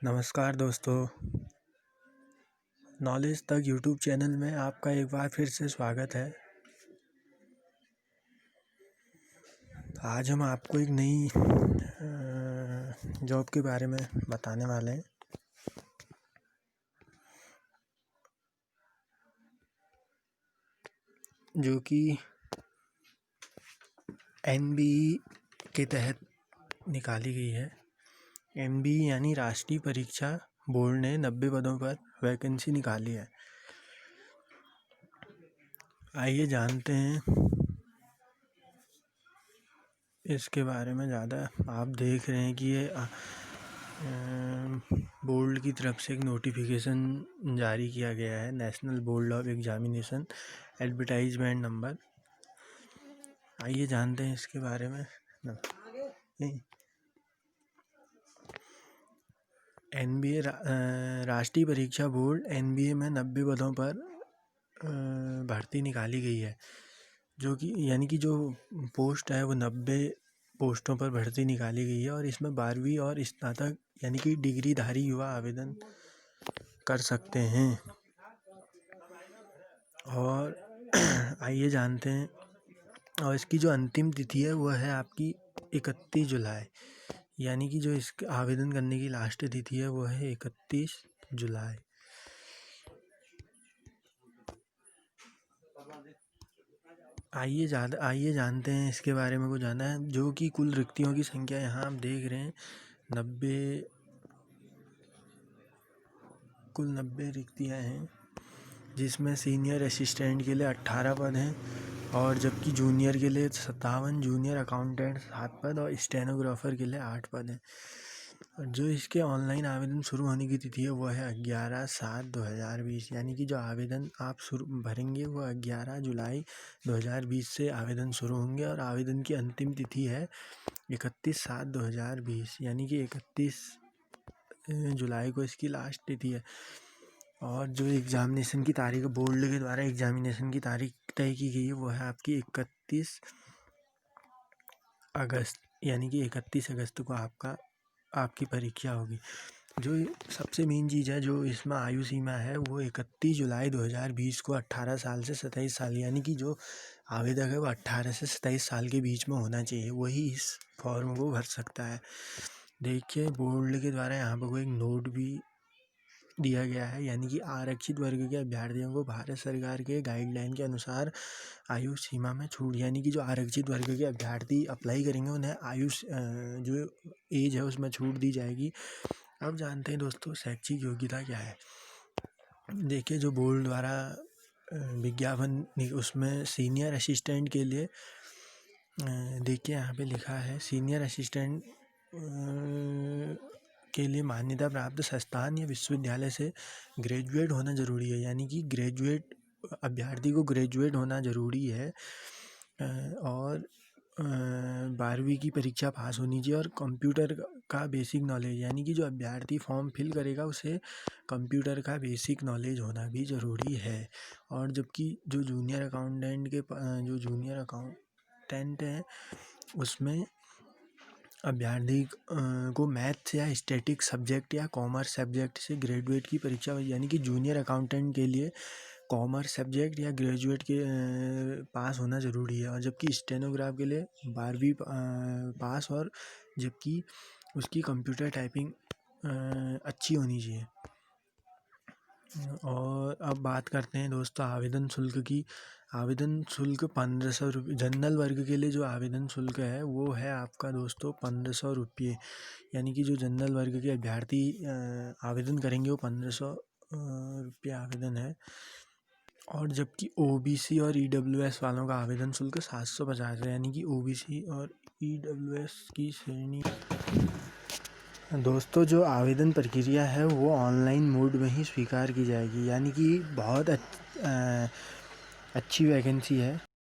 नमस्कार दोस्तों, नॉलेज तक यूट्यूब चैनल में आपका एक बार फिर से स्वागत है। आज हम आपको एक नई जॉब के बारे में बताने वाले हैं जो कि एनबीई के तहत निकाली गई है। एनबीई यानी राष्ट्रीय परीक्षा बोर्ड ने 90 पदों पर वैकेंसी निकाली है। आइए जानते हैं इसके बारे में ज़्यादा। आप देख रहे हैं कि ये बोर्ड की तरफ से एक नोटिफिकेशन जारी किया गया है, national board of examination advertisement number. आइए जानते हैं इसके बारे में। एनबीए राष्ट्रीय परीक्षा बोर्ड एनबीए में 90 पदों पर भर्ती निकाली गई है, जो कि यानी कि जो पोस्ट है वो 90 पोस्टों पर भर्ती निकाली गई है और इसमें 12वीं और स्नातक यानी कि डिग्रीधारी युवा आवेदन कर सकते हैं। और आइए जानते हैं। और इसकी जो अंतिम तिथि है वह है आपकी 31 जुलाई, यानी कि जो इसके आवेदन करने की लास्ट तिथि है वो है 31 जुलाई। आइए जानते हैं इसके बारे में कुछ जाना है। जो कि कुल रिक्तियों की संख्या यहाँ आप देख रहे हैं 90 रिक्तियाँ हैं, जिसमें सीनियर असिस्टेंट के लिए 18 पद हैं और जबकि जूनियर के लिए 57, जूनियर अकाउंटेंट 7 पद और स्टेनोग्राफर के लिए 8 पद हैं। और जो इसके ऑनलाइन आवेदन शुरू होने की तिथि है वो है 11/7/2020, यानी कि जो आवेदन आप भरेंगे वो 11 जुलाई 2020 से आवेदन शुरू होंगे और आवेदन की अंतिम तिथि है 31/7/2020, यानी कि 31 जुलाई को इसकी लास्ट तिथि है। और जो एग्ज़ामिनेशन की तारीख बोर्ड के द्वारा एग्ज़ामिनेशन की तारीख तय की गई है वो है आपकी 31 अगस्त, यानी कि 31 अगस्त को आपकी परीक्षा होगी। जो सबसे मेन चीज़ है, जो इसमें आयु सीमा है वो 31 जुलाई 2020 को 18 साल से 27 साल, यानी कि जो आवेदक है वो 18 से 27 साल के बीच में होना चाहिए, वही इस फॉर्म को भर सकता है। देखिए बोर्ड के द्वारा यहाँ पर कोई एक नोट भी दिया गया है, यानी कि आरक्षित वर्ग के अभ्यर्थियों को भारत सरकार के गाइडलाइन के अनुसार आयु सीमा में छूट, यानी कि जो आरक्षित वर्ग के अभ्यर्थी अप्लाई करेंगे उन्हें जो एज है उसमें छूट दी जाएगी। अब जानते हैं दोस्तों शैक्षिक योग्यता क्या है। देखिए जो बोर्ड द्वारा विज्ञापन उसमें सीनियर असिस्टेंट के लिए देखिए यहाँ पे लिखा है, सीनियर असिस्टेंट के लिए मान्यता प्राप्त संस्थान या विश्वविद्यालय से ग्रेजुएट होना ज़रूरी है, यानी कि अभ्यर्थी को ग्रेजुएट होना ज़रूरी है और 12वीं की परीक्षा पास होनी चाहिए और कंप्यूटर का बेसिक नॉलेज, यानी कि जो अभ्यर्थी फॉर्म फिल करेगा उसे कंप्यूटर का बेसिक नॉलेज होना भी ज़रूरी है। और जबकि जो जूनियर अकाउंटेंट है उसमें अभ्यर्थी को मैथ्स या स्टैटिक सब्जेक्ट या कॉमर्स सब्जेक्ट से ग्रेजुएट की परीक्षा, यानी कि जूनियर अकाउंटेंट के लिए कॉमर्स सब्जेक्ट या ग्रेजुएट के पास होना ज़रूरी है। और जबकि स्टेनोग्राफ के लिए 12वीं पास और जबकि उसकी कंप्यूटर टाइपिंग अच्छी होनी चाहिए। और अब बात करते हैं दोस्तों आवेदन शुल्क की। आवेदन शुल्क 1500 रुपये। जनरल वर्ग के लिए जो आवेदन शुल्क है वो है आपका दोस्तों 1500 रुपये, यानी कि जो जनरल वर्ग के अभ्यर्थी आवेदन करेंगे वो 1500 रुपये आवेदन है। और जबकि ओबीसी और ईडब्ल्यूएस वालों का आवेदन शुल्क 750 है, यानी कि ओबीसी और ईडब्ल्यूएस की श्रेणी। दोस्तों जो आवेदन प्रक्रिया है वो ऑनलाइन मोड में ही स्वीकार की जाएगी, यानी कि बहुत अच्छी वैकेंसी है।